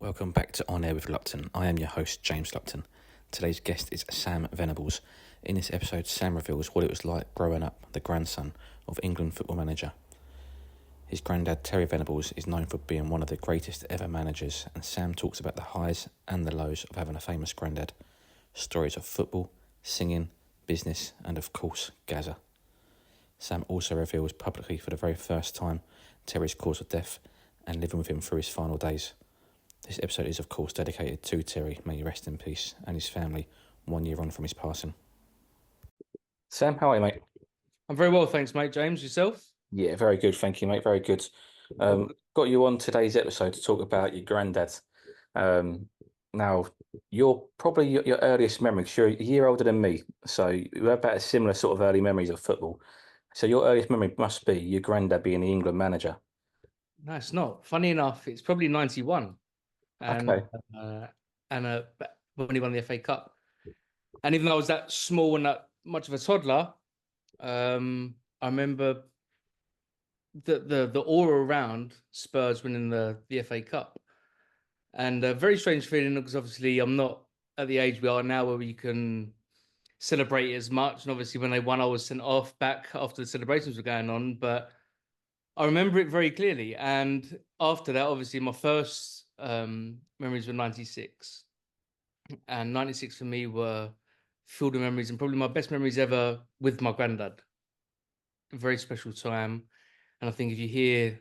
Welcome back to On Air with Lupton. I am your host, James Lupton. Today's guest is Sam Venables. In this episode, Sam reveals what it was like growing up the grandson of England football manager. His granddad, Terry Venables, is known for being one of the greatest ever managers, and Sam talks about the highs and the lows of having a famous granddad, stories of football, singing, business, and of course, GAZZA. Sam also reveals publicly for the very first time Terry's cause of death and living with him through his final days. This episode is, of course, dedicated to Terry, may he rest in peace, and his family 1 year on from his passing. Sam, how are you, mate? I'm very well, thanks, mate. James, yourself? Yeah, very good, thank you, mate. Very good. Got you on today's episode to talk about your granddad. Now, you're probably your earliest memory, 'cause you're a year older than me, so you have about a similar sort of early memories of football. So your earliest memory must be your granddad being the England manager. No, it's not. Funny enough, it's probably 91. And Okay. when he won the FA Cup. And even though I was that small and that much of a toddler, I remember the aura around Spurs winning the FA Cup. And a very strange feeling because obviously I'm not at the age we are now where we can celebrate it as much. And obviously when they won, I was sent off back after the celebrations were going on. But I remember it very clearly. And after that, obviously my first memories were 96. And 96 for me were filled with memories and probably my best memories ever with my granddad. A very special time. And I think if you hear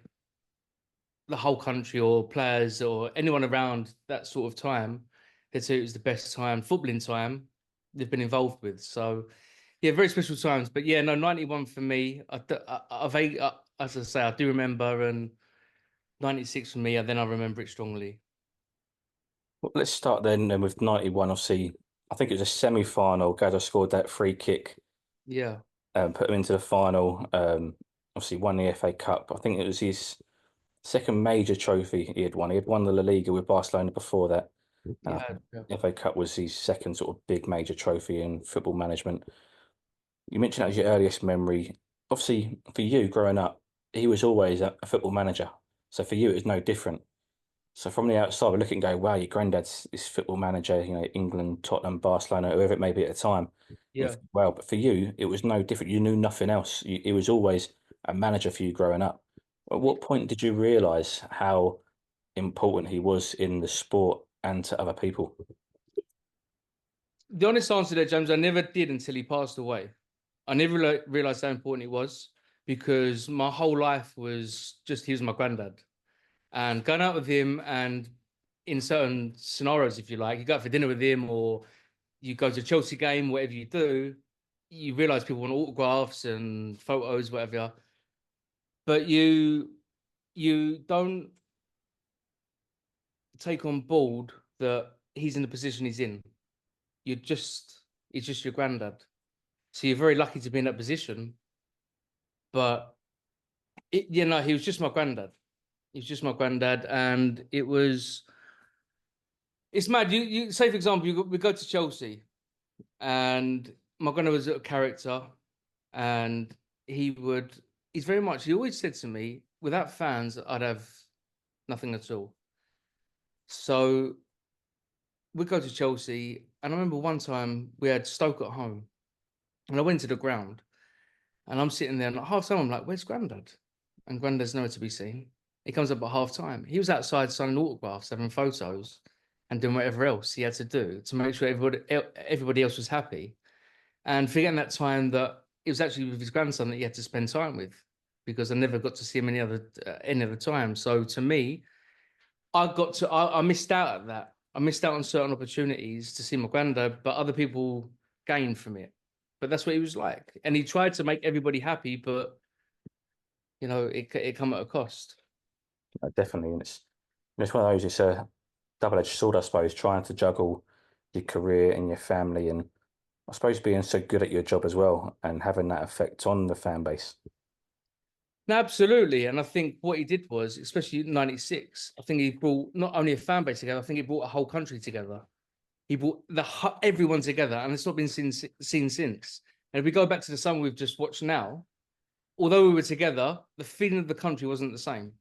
the whole country or players or anyone around that sort of time, they'd say it was the best time, footballing time they've been involved with. So, yeah, very special times. But yeah, no, 91 for me. As I say, I do remember, and 96 for me, and then I remember it strongly. Well, let's start then with 91. Obviously, I think it was a semi-final. GAZZA scored that free kick, Yeah. put him into the final. Obviously, won the FA Cup. I think it was his second major trophy he had won. He had won the La Liga with Barcelona before that. And I Yeah. think the FA Cup was his second sort of big major trophy in football management. You mentioned that was your earliest memory. Obviously, for you growing up, he was always a football manager. So for you, it was no different. So from the outside, we look and go, wow, your granddad's this football manager, England, Tottenham, Barcelona, whoever it may be at the time. Yeah. Well, but for you, it was no different. You knew nothing else. He was always a manager for you growing up. At what point did you realise how important he was in the sport and to other people? The honest answer there, James, I never did until he passed away. I never realized how important it was because my whole life was just he was my granddad. And going out with him and in certain scenarios, if you like, you go out for dinner with him or you go to a Chelsea game, whatever you do, you realize people want autographs and photos, whatever. But you don't take on board that he's in the position he's in. It's just your granddad. So you're very lucky to be in that position. But he was just my granddad. He was just my granddad, and it's mad. You say, for example, we go to Chelsea, and my granddad was a character, and he always said to me, without fans, I'd have nothing at all. So we go to Chelsea, and I remember one time we had Stoke at home, and I went to the ground, and I'm sitting there, and at half time, I'm like, where's granddad? And granddad's nowhere to be seen. He comes up at half time. He was outside signing autographs, having photos, and doing whatever else he had to do to make sure everybody else was happy. And forgetting that time that it was actually with his grandson that he had to spend time with, because I never got to see him any other time. So to me, I missed out at that. I missed out on certain opportunities to see my granddad, but other people gained from it. But that's what he was like, and he tried to make everybody happy, but it come at a cost. Definitely. And it's one of those, it's a double-edged sword, I suppose, trying to juggle your career and your family and I suppose being so good at your job as well and having that effect on the fan base. No, absolutely. And I think what he did was, especially in 96, I think he brought not only a fan base together, I think he brought a whole country together. He brought everyone together, and it's not been seen since. And if we go back to the summer we've just watched now, although we were together, the feeling of the country wasn't the same.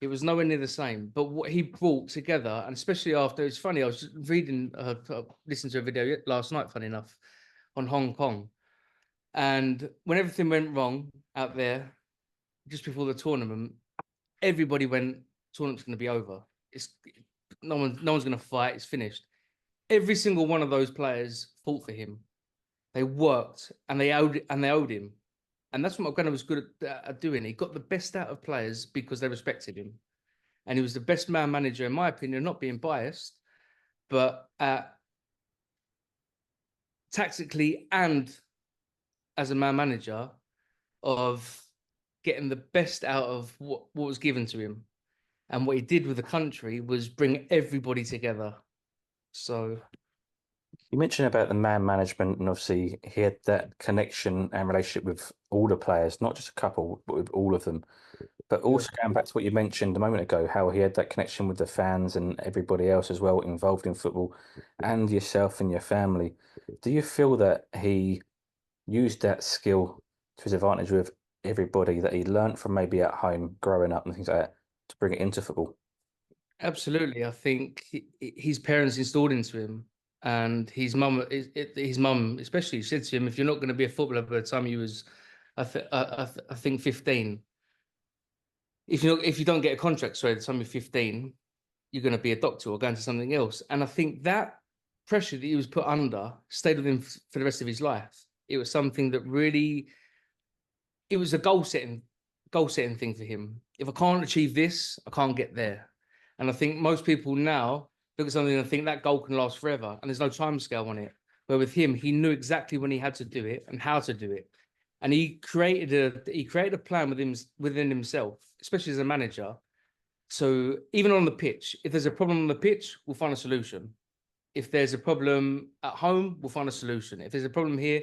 It was nowhere near the same. But what he brought together, and especially after, it's funny, I was just reading, listening to a video last night, funny enough, on Hong Kong. And when everything went wrong out there, just before the tournament, everybody went, tournament's going to be over. It's no one's going to fight. It's finished. Every single one of those players fought for him. They worked and they owed him. And that's what McGrandadd was good at doing. He got the best out of players because they respected him. And he was the best man manager, in my opinion, not being biased, but tactically and as a man manager of getting the best out of what was given to him. And what he did with the country was bring everybody together. So You mentioned about the man management, and obviously he had that connection and relationship with all the players, not just a couple, but with all of them. But also going back to what you mentioned a moment ago, how he had that connection with the fans and everybody else as well involved in football, and yourself and your family. Do you feel that he used that skill to his advantage with everybody that he learnt from maybe at home growing up and things like that to bring it into football? absolutely, I think his parents installed into him, and his mum, especially, said to him, "If you're not going to be a footballer by the time you was, I think 15, if you don't get a contract, sorry, by the time you're 15, you're going to be a doctor or going to something else." And I think that pressure that he was put under stayed with him for the rest of his life. It was something that really, it was a goal setting thing for him. If I can't achieve this, I can't get there. And I think most people now look at something and think that goal can last forever, and there's no time scale on it. Where with him, he knew exactly when he had to do it and how to do it, and he created a plan within himself, especially as a manager. So even on the pitch, if there's a problem on the pitch, we'll find a solution. If there's a problem at home, we'll find a solution. If there's a problem here,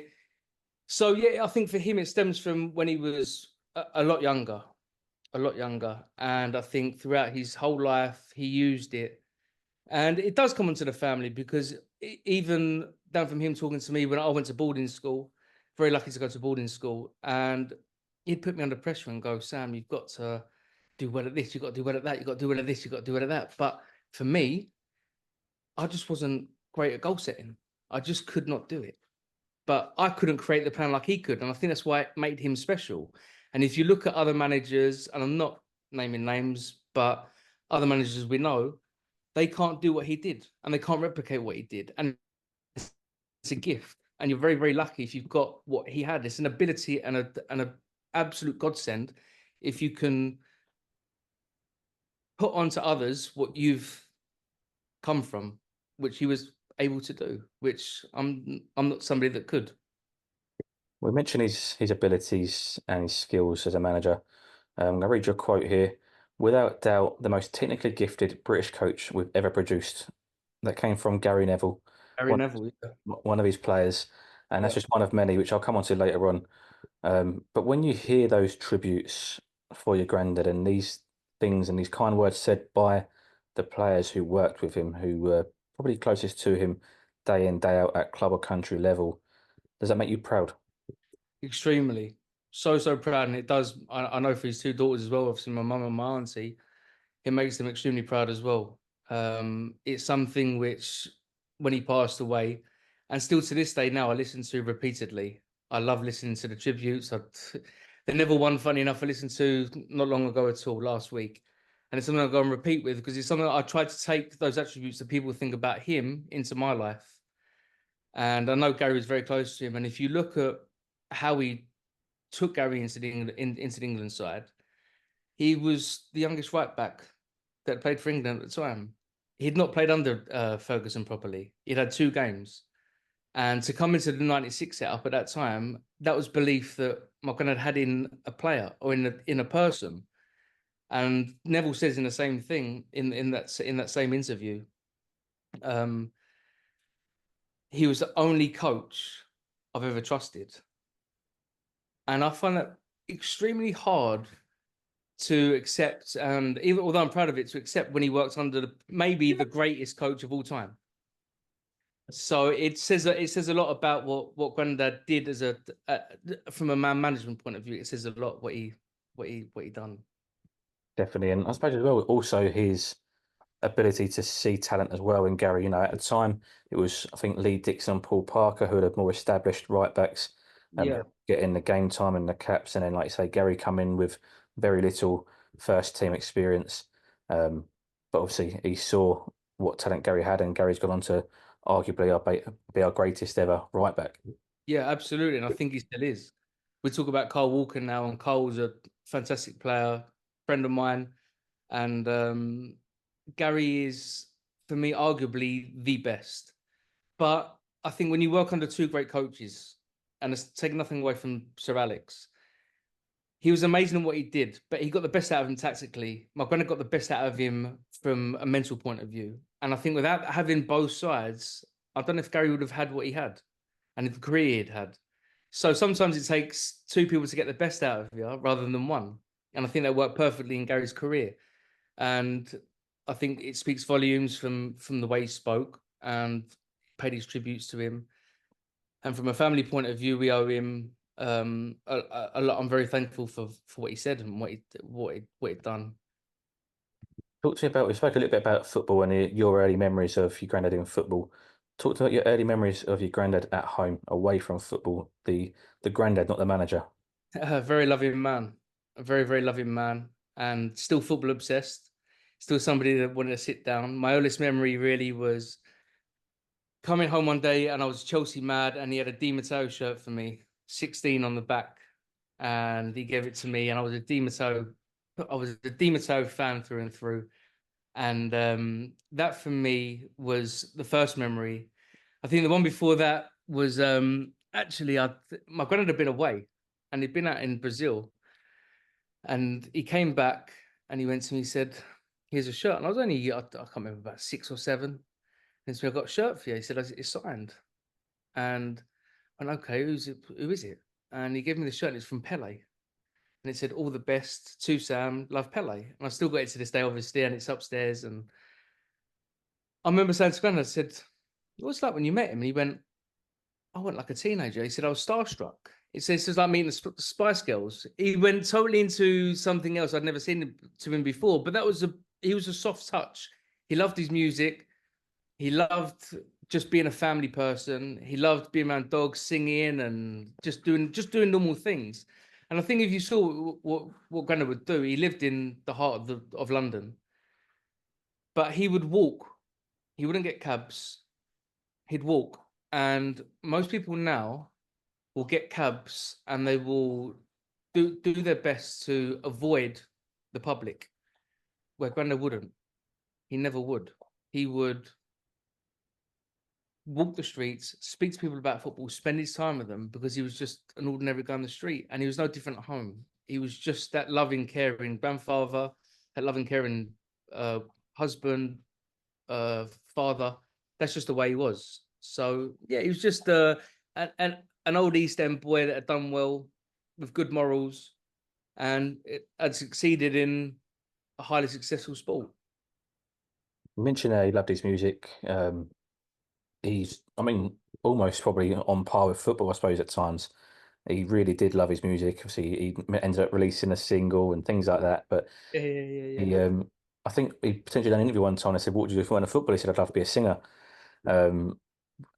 so yeah, I think for him it stems from when he was a lot younger, and I think throughout his whole life he used it, and it does come into the family because even down from him talking to me when I went to boarding school, very lucky to go to boarding school, and he'd put me under pressure and go, "Sam, you've got to do well at this, you've got to do well at that, you've got to do well at this, you've got to do well at that." But for me, I just wasn't great at goal setting. I just could not do it. But I couldn't create the plan like he could. And I think that's why it made him special. And if you look at other managers, and I'm not naming names, but other managers we know, they can't do what he did and they can't replicate what he did. And it's a gift. And you're very, very lucky if you've got what he had. It's an ability and a absolute godsend if you can put onto others what you've come from, which he was able to do, which I'm not somebody that could. We mentioned his abilities and his skills as a manager. I'm going to read your quote here. Without doubt, the most technically gifted British coach we've ever produced. That came from Gary Neville, Gary Neville, yeah. one of his players, and that's just one of many, which I'll come on to later on. But when you hear those tributes for your granddad and these things and these kind words said by the players who worked with him, who were probably closest to him day in, day out at club or country level, does that make you proud? Extremely, so proud, and it does. I know for his two daughters as well, obviously my mum and my auntie, it makes them extremely proud as well. It's something which, when he passed away, and still to this day now, I listen to repeatedly. I love listening to the tributes. The Neville one, funny enough, I listened to not long ago at all, last week, and it's something I go and repeat with because it's something I tried to take those attributes that people think about him into my life. And I know Gary was very close to him, and if you look at how he took Gary into the England side, he was the youngest right back that played for England at the time. He'd not played under Ferguson properly. He'd had 2 games. And to come into the 96 setup at that time, that was belief that McGrandadd had in a player or in a person. And Neville says in the same thing in that same interview. He was the only coach I've ever trusted. And I find that extremely hard to accept, and even although I'm proud of it, to accept when he works under maybe the greatest coach of all time. So it says a lot about what Grandad did as from a man management point of view. It says a lot what he done. Definitely. And I suppose as well, also his ability to see talent as well in Gary. At the time, it was, I think, Lee Dixon and Paul Parker who had more established right backs, Yeah. getting the game time and the caps. And then, like you say, Gary come in with very little first team experience. But obviously, he saw what talent Gary had, and Gary's gone on to arguably be our greatest ever right back. Yeah, absolutely. And I think he still is. We talk about Carl Walker now, and Carl's a fantastic player, friend of mine. And Gary is, for me, arguably the best. But I think when you work under two great coaches, and it's taking nothing away from Sir Alex, he was amazing in what he did, but he got the best out of him tactically. My granddad got the best out of him from a mental point of view. And I think without having both sides, I don't know if Gary would have had what he had and the career he'd had. So sometimes it takes two people to get the best out of you rather than one. And I think that worked perfectly in Gary's career. And I think it speaks volumes from the way he spoke and paid his tributes to him. And from a family point of view, we owe him a lot. I'm very thankful for what he said and what he'd done. Talk to me about, we spoke a little bit about football and your early memories of your granddad in football. Talk to me about your early memories of your granddad at home, away from football, the granddad, not the manager. A very loving man, a very loving man, and still football obsessed. Still somebody that wanted to sit down. My earliest memory really was coming home one day and I was Chelsea mad, and he had a Di Matteo shirt for me, 16 on the back, and he gave it to me, and I was a Di Matteo fan through and through. And that for me was the first memory. I think the one before that was actually my granddad had been away, and he'd been out in Brazil, and he came back and he went to me, he said, "Here's a shirt." And I was only, I can't remember, about 6 or 7. And so, "I got a shirt for you." He said, "It's signed." And I went, "Okay, who's it? Who is it?" And he gave me the shirt, and it's from Pele. And it said, "All the best to Sam, love, Pele." And I still got it to this day, obviously, and it's upstairs. And I remember saying to Granddad, I said, "What's it like when you met him?" And he went, "I went like a teenager." He said, "I was starstruck." It says it's like meeting the Spice Girls. He went totally into something else I'd never seen to him before. But he was a soft touch. He loved his music. He loved just being a family person. He loved being around dogs, singing, and just doing normal things. And I think if you saw what Granddad would do, he lived in the heart of London, but he would walk. He wouldn't get cabs. He'd walk. And most people now will get cabs and they will do their best to avoid the public, where Granda wouldn't. He never would. He would walk the streets, speak to people about football, spend his time with them, because he was just an ordinary guy on the street, and he was no different at home. He was just that loving, caring grandfather, that loving, caring husband, father. That's just the way he was. So yeah, he was just an old East End boy that had done well with good morals, and it had succeeded in a highly successful sport. You mentioned he loved his music. He's, I mean, almost probably on par with football, I suppose, at times. He really did love his music. Obviously, he ended up releasing a single and things like that. But Yeah. he, I think he potentially done an interview one time. I said, "What would you do if you weren't a footballer?" He said, "I'd love to be a singer." Um,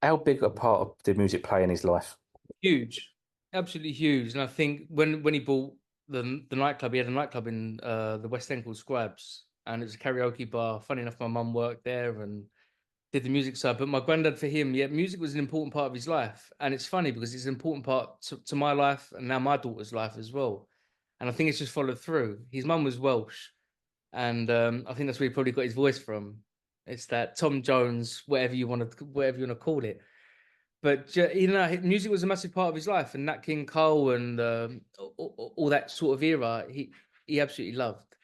how big a part of did music play in his life? Huge, absolutely huge. And I think when he bought the nightclub, he had a nightclub in the West End called Scribes, and it was a karaoke bar. Funny enough, my mum worked there and did the music side. But my granddad, for him, yeah, music was an important part of his life. And it's funny because it's an important part to my life and now my daughter's life as well. And I think it's just followed through. His mum was Welsh, and I think that's where he probably got his voice from. It's that Tom Jones, whatever you want to call it. But music was a massive part of his life, and Nat King Cole and all that sort of era, he absolutely loved.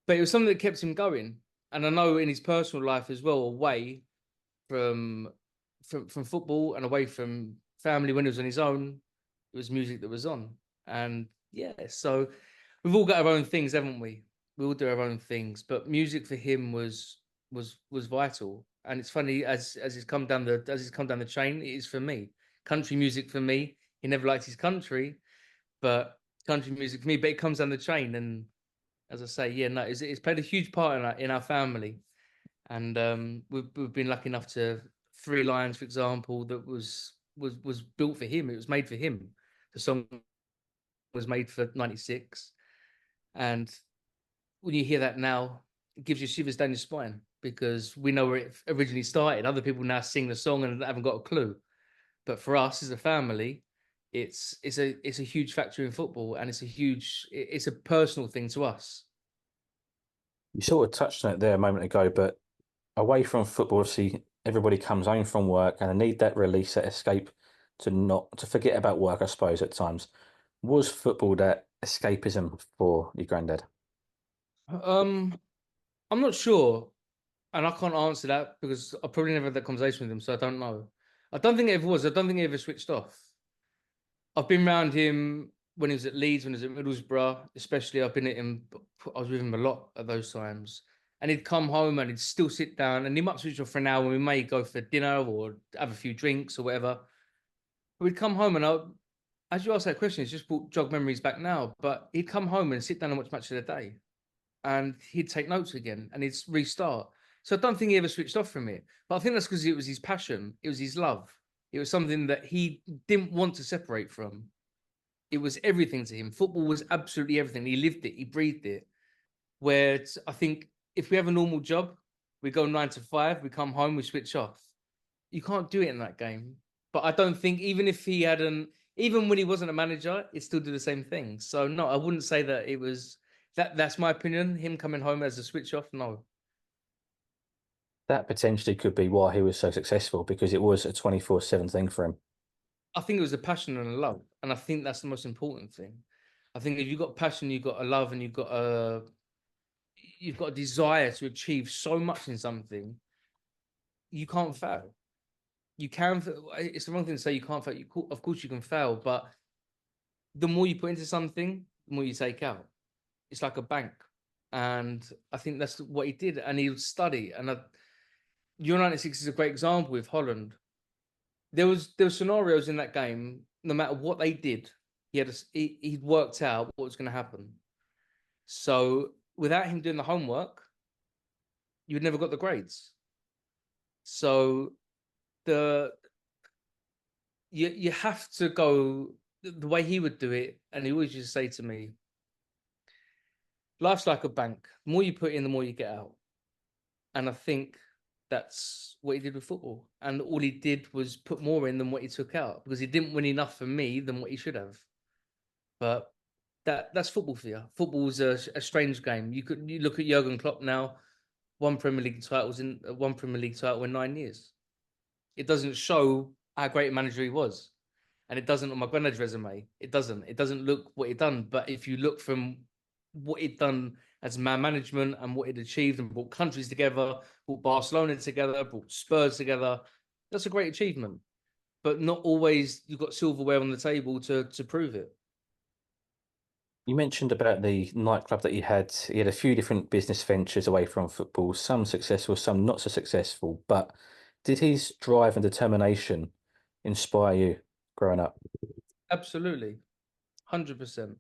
But it was something that kept him going. And I know in his personal life as well, away from from football and away from family when he was on his own, it was music that was on. And yeah, so we've all got our own things, haven't we? We all do our own things, but music for him was vital. And it's funny, as he's come down the chain, it is for me. Country music for me. He never liked his country, but country music for me. But it comes down the chain, and as I say, yeah, no, it's played a huge part in our family, and we've been lucky enough to Three Lions, for example, that was built for him. It was made for him. The song was made for '96, and when you hear that now, it gives you shivers down your spine because we know where it originally started. Other people now sing the song and haven't got a clue, but for us as a family, it's a huge factor in football, and it's a personal thing to us. You sort of touched on it there a moment ago, but away from football, obviously everybody comes home from work and they need that release, that escape to forget about work, I suppose, at times. Was football that escapism for your granddad? Um, I'm not sure, and I can't answer that because I probably never had that conversation with him, so I don't know. I don't think it ever was. I don't think he ever switched off. I've been around him when he was at Leeds, when he was at Middlesbrough, especially. I've been at him. I was with him a lot at those times, and he'd come home and he'd still sit down, and he might switch off for an hour. And we may go for dinner or have a few drinks or whatever. But we'd come home, and as you asked that question, it's just brought jog memories back now. But he'd come home and sit down and watch Match of the Day, and he'd take notes again, and he'd restart. So I don't think he ever switched off from it. But I think that's because it was his passion, it was his love, it was something that he didn't want to separate from. It was everything to him. Football was absolutely everything. He lived it, he breathed it. Where I think if we have a normal job, we go 9 to 5, we come home, we switch off. You can't do it in that game. But I don't think even if he hadn't, even when he wasn't a manager, it still did the same thing. So no, I wouldn't say that it was that. That's my opinion. Him coming home as a switch off, no. That potentially could be why he was so successful because it was a 24/7 thing for him. I think it was a passion and a love, and I think that's the most important thing. I think if you've got passion, you've got a love, and you've got a desire to achieve so much in something, you can't fail. You can. It's the wrong thing to say you can't fail. Of course, you can fail, but the more you put into something, the more you take out. It's like a bank, and I think that's what he did. And he would study. And Euro '96 is a great example with Holland. There were scenarios in that game. No matter what they did, he'd worked out what was going to happen. So without him doing the homework, you'd never got the grades. So the you have to go the way he would do it, and he always used to say to me, "Life's like a bank. The more you put in, the more you get out." And I think that's what he did with football. And all he did was put more in than what he took out because he didn't win enough for me than what he should have. But that's football for you. Football's a strange game. You look at Jurgen Klopp now, one Premier League title in 9 years. It doesn't show how great a manager he was. And it doesn't on my granddad's resume. It doesn't. It doesn't look what he'd done. But if you look from what he'd done as man management and what he'd achieved and brought countries together, brought Barcelona together, brought Spurs together, that's a great achievement. But not always you've got silverware on the table to prove it. You mentioned about the nightclub that he had. He had a few different business ventures away from football, some successful, some not so successful. But did his drive and determination inspire you growing up? Absolutely. 100%.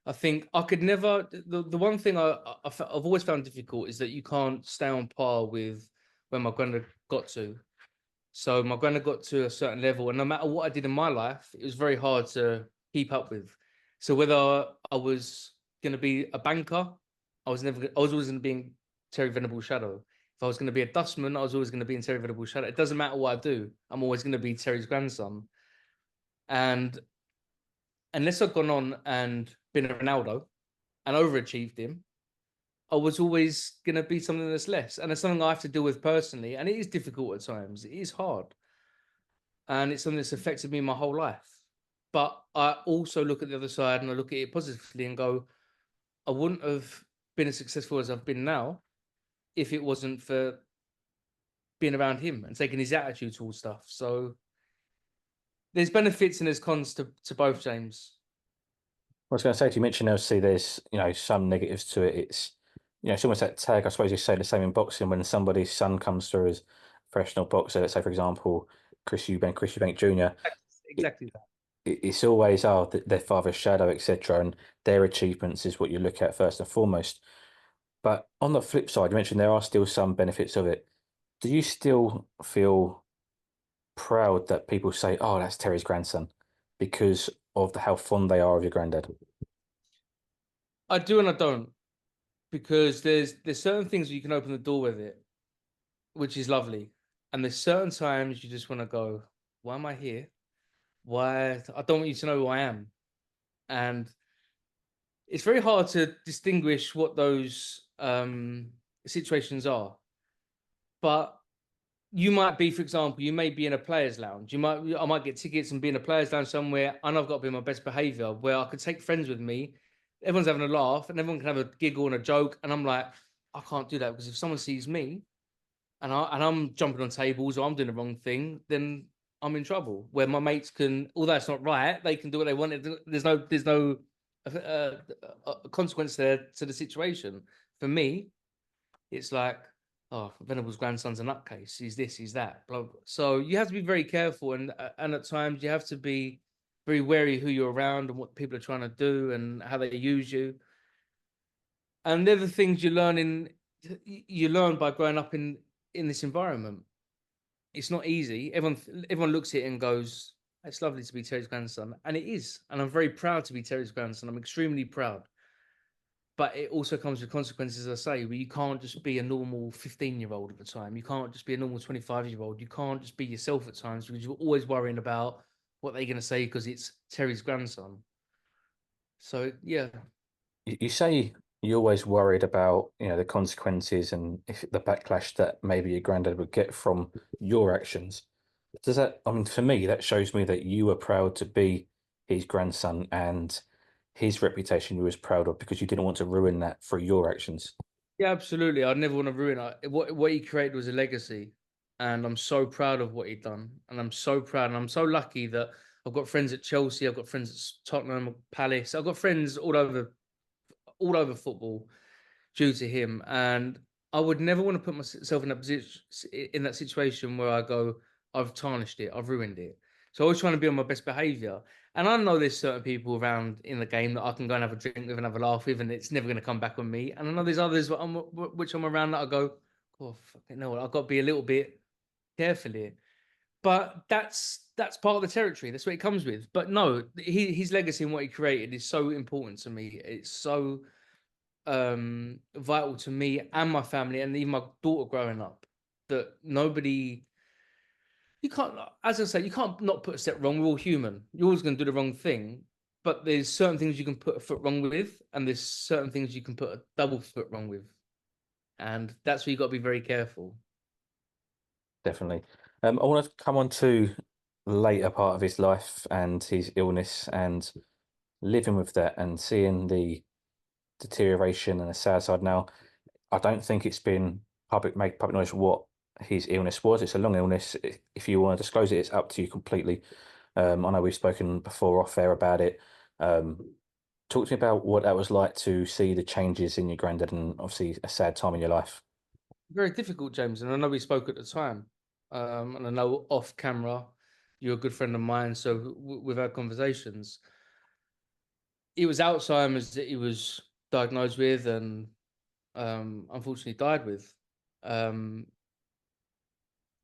I think I could never. The one thing I've always found difficult is that you can't stay on par with where my granddad got to. So my granddad got to a certain level, and no matter what I did in my life, it was very hard to keep up with. So whether I was going to be a banker, I was always going to be in Terry Venables' shadow. If I was going to be a dustman, I was always going to be in Terry Venables' shadow. It doesn't matter what I do, I'm always going to be Terry's grandson. And unless I'd gone on and been a Ronaldo and overachieved him, I was always going to be something that's less. And it's something I have to deal with personally. And it is difficult at times. It is hard. And it's something that's affected me my whole life. But I also look at the other side and I look at it positively and go, I wouldn't have been as successful as I've been now if it wasn't for being around him and taking his attitude towards stuff. So there's benefits and there's cons to both, James. I was going to say, to you mentioned obviously there's some negatives to it. It's almost that tag. I suppose you say the same in boxing when somebody's son comes through as a professional boxer. Let's say, for example, Chris Eubank Jr. Exactly that. it's always their father's shadow, etc., and their achievements is what you look at first and foremost. But on the flip side, you mentioned there are still some benefits of it. Do you still feel proud that people say, "Oh, that's Terry's grandson," because of how fond they are of your granddad? I do and I don't, because there's certain things you can open the door with it, which is lovely, and there's certain times you just want to go, "Why am I here? Why? I don't want you to know who I am." And it's very hard to distinguish what those situations are. But you might be, for example, you may be in a players' lounge. I might get tickets and be in a players' lounge somewhere, and I've got to be in my best behaviour, where I could take friends with me. Everyone's having a laugh, and everyone can have a giggle and a joke, and I'm like, I can't do that, because if someone sees me and I'm jumping on tables or I'm doing the wrong thing, then I'm in trouble. Where my mates can, although it's not right, they can do what they want. There's no consequence there to the situation. For me, it's like, oh, Venables' grandson's a nutcase. He's this, he's that. Blah, blah. So you have to be very careful, and at times you have to be very wary who you're around and what people are trying to do and how they use you. And they're the things you learn by growing up in this environment. It's not easy. Everyone looks at it and goes, "It's lovely to be Terry's grandson," and it is. And I'm very proud to be Terry's grandson. I'm extremely proud. But it also comes with consequences, as I say, where you can't just be a normal 15-year-old at the time. You can't just be a normal 25-year-old. You can't just be yourself at times, because you're always worrying about what they're going to say because it's Terry's grandson. So yeah, You say you're always worried about, the consequences and if the backlash that maybe your granddad would get from your actions. Does that, I mean, for me, that shows me that you were proud to be his grandson and his reputation you was proud of because you didn't want to ruin that through your actions. yeah, absolutely. I'd never want to ruin it. What he created was a legacy, and I'm so proud of what he'd done, and I'm so proud, and I'm so lucky that I've got friends at Chelsea, I've got friends at Tottenham, Palace, I've got friends all over football due to him. And I would never want to put myself in that situation where I go, I've tarnished it, I've ruined it. So I was trying to be on my best behaviour. And I know there's certain people around in the game that I can go and have a drink with and have a laugh with, and it's never going to come back on me. And I know there's others which I'm around that I go, oh fucking no, I've got to be a little bit careful here. But that's part of the territory. That's what it comes with. But no, his legacy and what he created is so important to me. It's so vital to me and my family and even my daughter growing up, that nobody, you can't, as I say, you can't not put a step wrong. We're all human. You're always going to do the wrong thing, but there's certain things you can put a foot wrong with, and there's certain things you can put a double foot wrong with, and that's where you got to be very careful. Definitely. I want to come on to the later part of his life and his illness and living with that and seeing the deterioration and the sad side now. I don't think it's been made public knowledge what his illness was. It's a long illness. If you want to disclose it, it's up to you completely. I know we've spoken before off air about it. Talk to me about what that was like to see the changes in your granddad and obviously a sad time in your life. Very difficult, James, and I know we spoke at the time, and I know off camera you're a good friend of mine, so we've had conversations. It was Alzheimer's that he was diagnosed with, and unfortunately died with. Um,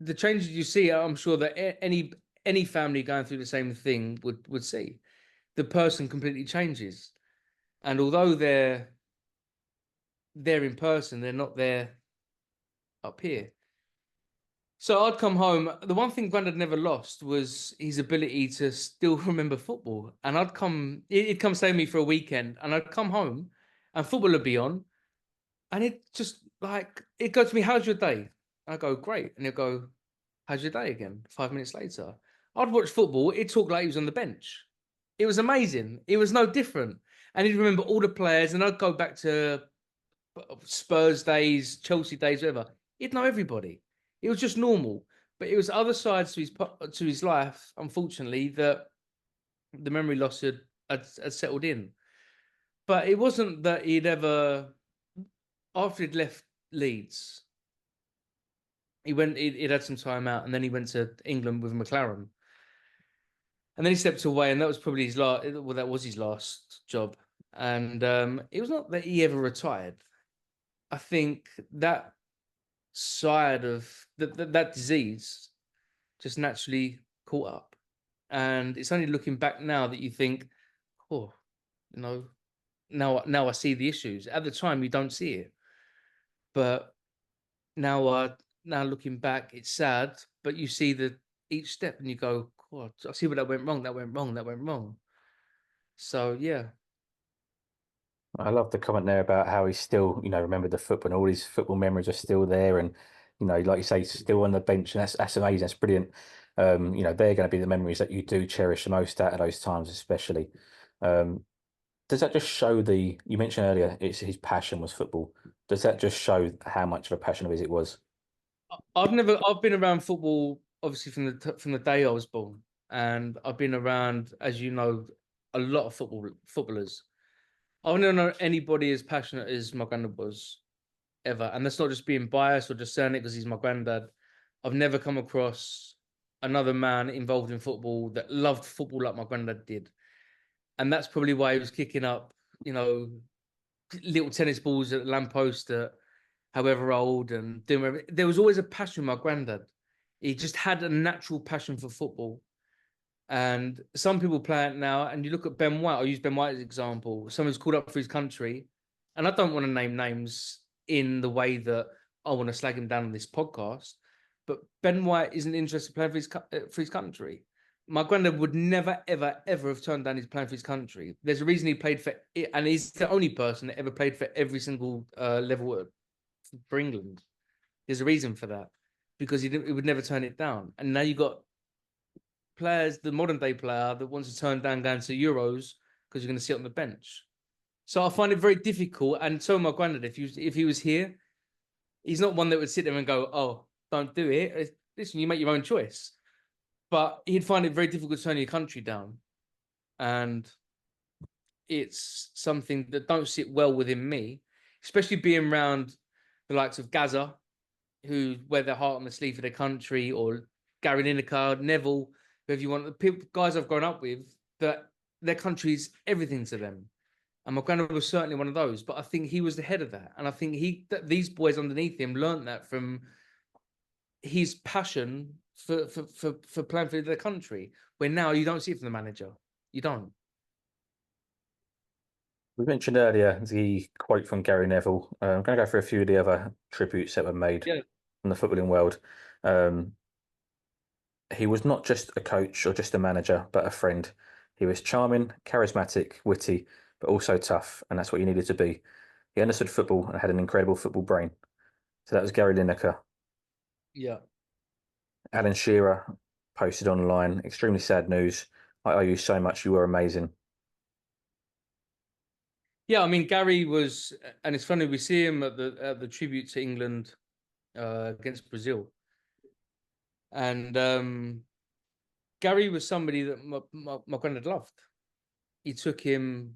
the changes you see, I'm sure that any family going through the same thing would see. The person completely changes, and although they're there in person, they're not there up here. So I'd come home. The one thing Grandad never lost was his ability to still remember football. And he'd come stay with me for a weekend, and I'd come home, and football would be on, and it just like it go to me, "How's your day?" I go, "Great," and he'll go, "How's your day again?" 5 minutes later, I'd watch football. He'd talk like he was on the bench. It was amazing. It was no different, and he'd remember all the players. And I'd go back to Spurs days, Chelsea days, whatever. He'd know everybody. It was just normal. But it was other sides to his life, unfortunately, that the memory loss had settled in. But it wasn't that he'd ever, after he'd left Leeds, he'd had some time out, and then he went to England with McLaren. And then he stepped away, and that was probably his last. Well, that was his last job. And it was not that he ever retired. I think that side of that disease just naturally caught up. And it's only looking back now that you think, oh, you know, now I see the issues. At the time, you don't see it, but now looking back, it's sad. But you see each step, and you go, God, I see where that went wrong. That went wrong. That went wrong. So yeah, I love the comment there about how he's still, remembered the football, and all his football memories are still there, and like you say, still on the bench, and that's amazing. That's brilliant. They're going to be the memories that you do cherish the most out of those times, especially. Um, does that just show you mentioned earlier, it's his passion was football. Does that just show how much of a passion of his it was? I've been around football obviously from the day I was born, and I've been around, as you know, a lot of footballers. I've never known anybody as passionate as my granddad was ever, and that's not just being biased or just saying it because he's my granddad. I've never come across another man involved in football that loved football like my granddad did, and that's probably why he was kicking up, you know, little tennis balls at the lamppost at however old and doing whatever. There was always a passion with my granddad. He just had a natural passion for football. And some people play it now, and you look at Ben White. I'll use Ben White as an example. Someone who's called up for his country, and I don't want to name names in the way that I want to slag him down on this podcast. But Ben White isn't interested in playing for his country. My granddad would never, ever, ever have turned down his playing for his country. There's a reason he played for it, and he's the only person that ever played for every single level for England. There's a reason for that, because he would never turn it down. And now you got players, the modern day player that wants to turn down going to Euros because you're going to sit on the bench. So I find it very difficult. And so my granddad, if he was here, he's not one that would sit there and go, "Oh, don't do it. Listen, you make your own choice." But he'd find it very difficult to turn your country down, and it's something that don't sit well within me, especially being around the likes of GAZZA, who wear their heart on the sleeve for their country, or Gary Lineker, Neville, whoever you want, the people, guys I've grown up with, that their country's everything to them. And my granddad was certainly one of those, but I think he was the head of that. And I think these boys underneath him learned that from his passion for playing for their country, where now you don't see it from the manager. You don't. We mentioned earlier the quote from Gary Neville. I'm going to go through a few of the other tributes that were made Yeah. from the footballing world. He was not just a coach or just a manager, but a friend. He was charming, charismatic, witty, but also tough, and that's what you needed to be. He understood football and had an incredible football brain. So that was Gary Lineker. Yeah. Alan Shearer posted online, extremely sad news. I owe you so much. You were amazing. Yeah, I mean Gary was, and it's funny we see him at the tribute to England against Brazil, and Gary was somebody that my granddad loved. He took him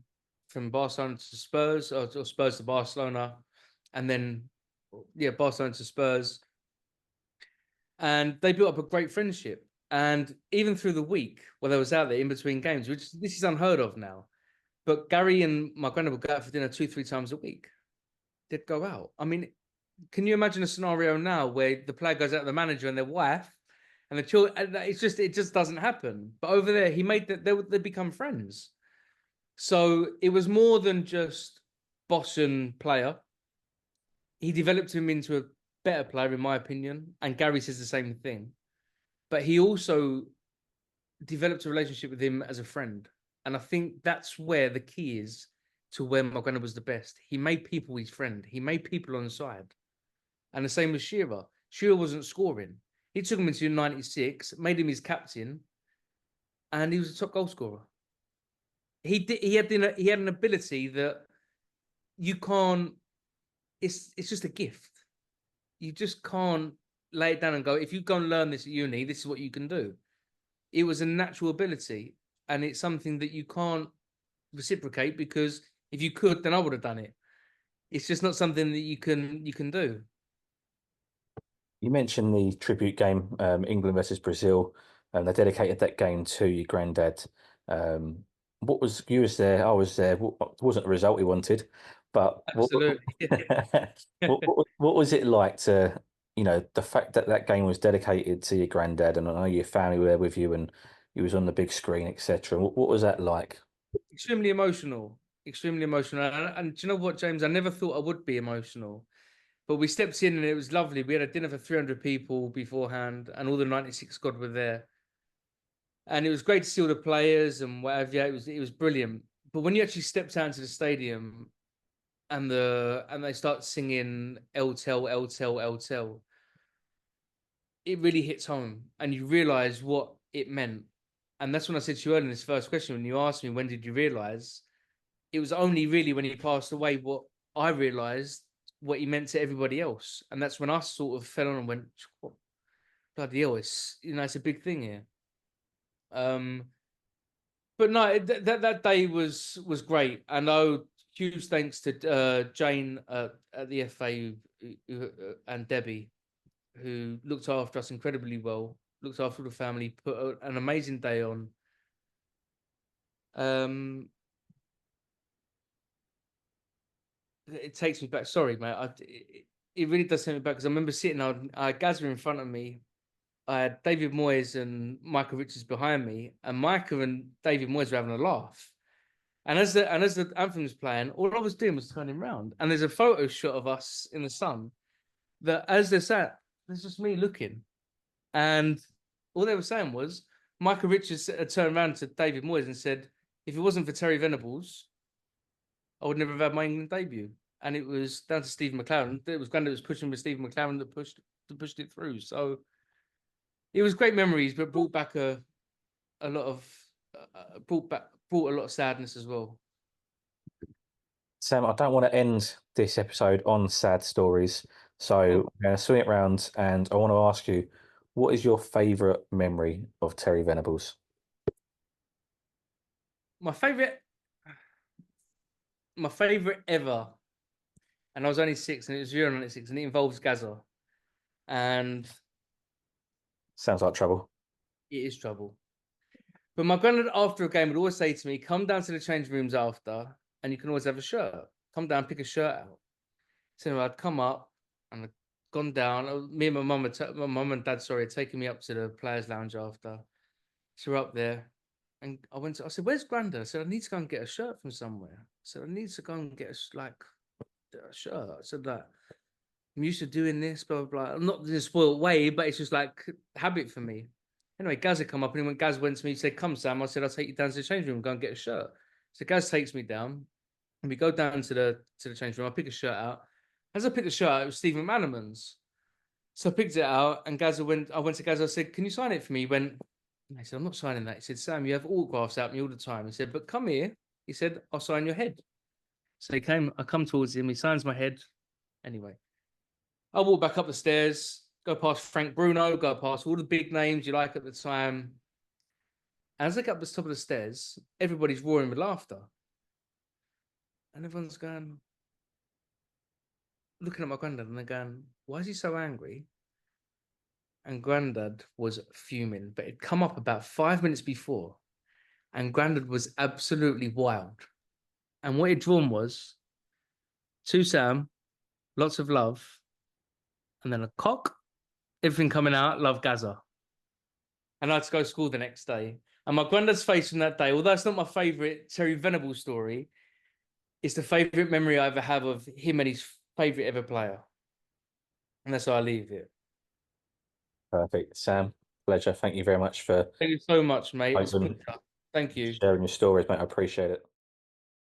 from Barcelona to Spurs, or Spurs to Barcelona, and then Barcelona to Spurs, and they built up a great friendship. And even through the week, while I was out there in between games, which this is unheard of now, but Gary and my granddad would go out for dinner 2-3 times a week. They'd go out. I mean, can you imagine a scenario now where the player goes out with the manager and their wife and the children? It just doesn't happen. But over there, he made that they become friends. So it was more than just boss and player. He developed him into a better player, in my opinion. And Gary says the same thing. But he also developed a relationship with him as a friend. And I think that's where the key is to where my granddad was the best. He made people his friend. He made people on side. And the same with Shearer. Shearer wasn't scoring. He took him into 96, made him his captain, and he was a top goal scorer. He had an ability that you can't. It's just a gift. You just can't lay it down and go, if you go and learn this at uni, this is what you can do. It was a natural ability, and it's something that you can't reciprocate, because if you could, then I would have done it. It's just not something that you can do. You mentioned the tribute game, England versus Brazil. and they dedicated that game to your granddad. What was you was there? I was there. What wasn't the result he wanted, but Absolutely. what was it like to, the fact that that game was dedicated to your granddad, and I know your family were there with you, and he was on the big screen, etc. What was that like? Extremely emotional. Extremely emotional. And do you know what, James? I never thought I would be emotional. But we stepped in and it was lovely. We had a dinner for 300 people beforehand, and all the 96 squad were there. And it was great to see all the players and whatever. Yeah, it was brilliant. But when you actually stepped out into the stadium and they start singing El Tel, El Tel, El Tel, it really hits home and you realize what it meant. And that's when I said to you earlier in this first question, when you asked me when did you realize, it was only really when he passed away what I realized what he meant to everybody else. And that's when I sort of fell on and went, what, bloody hell, it's a big thing here. But no, that day was great. I know, huge thanks to Jane at the FA and Debbie, who looked after us incredibly well, looked after the family, put an amazing day on. It takes me back. Sorry, mate. It really does take me back because I remember sitting on GAZZA in front of me. I had David Moyes and Michael Richards behind me, and Micah and David Moyes were having a laugh. And as the anthem was playing, all I was doing was turning around. And there's a photo shot of us in the sun that as they sat, there's just me looking. And all they were saying was, Michael Richards turned around to David Moyes and said, if it wasn't for Terry Venables, I would never have had my England debut. And it was down to Stephen McLaren. It was GRANDAD that was pushing with Stephen McLaren that pushed it through. So it was great memories, but brought back a lot of brought a lot of sadness as well. Sam, I don't want to end this episode on sad stories, so I'm going to swing it round, and I want to ask you, what is your favourite memory of Terry Venables? My favorite ever, and I was only 6, and it was 96, and it involves GAZZA, and Sounds like trouble. it is trouble. But my granddad, after a game, would always say to me, "Come down to the change rooms after, and you can always have a shirt. Come down, pick a shirt out." So I'd come up and I'd gone down. Me and my mum and dad, sorry, had taken me up to the players' lounge after. So we're up there, and I said, "Where's Granda?" I said, "I need to go and get a shirt from somewhere." I said, "I need to go and get a shirt." I said, "Like, I'm used to doing this, blah blah blah. I'm not in a spoiled way, but it's just like habit for me." Anyway, Gaz had come up, and when Gaz went to me, he said, "Come, Sam." I said, "I'll take you down to the change room, go and get a shirt." So Gaz takes me down, and we go down to the change room. I pick a shirt out. As I picked the shirt out, it was Stephen McManaman's. So I picked it out, and I went to Gaz, I said, "Can you sign it for me?" He went, I said, "I'm not signing that." He said, "Sam, you have autographs out me all the time." He said, "But come here." He said, "I'll sign your head." So I come towards him, he signs my head. Anyway, I walk back up the stairs, go past Frank Bruno, go past all the big names you like at the time. And as I get up the top of the stairs, everybody's roaring with laughter. And everyone's going, looking at my granddad, and they're going, "Why is he so angry?" And Grandad was fuming, but it'd come up about 5 minutes before, and Grandad was absolutely wild. And what he'd drawn was to Sam, lots of love, and then a cock, everything coming out, love GAZZA. And I had to go to school the next day. And my granddad's face from that day, although it's not my favourite Terry Venables story, it's the favourite memory I ever have of him and his favourite ever player. And that's how I leave it. Perfect. Sam, pleasure. Thank you very much for Thank you so much, mate. It's a open pleasure. Thank you. sharing your stories, mate. I appreciate it.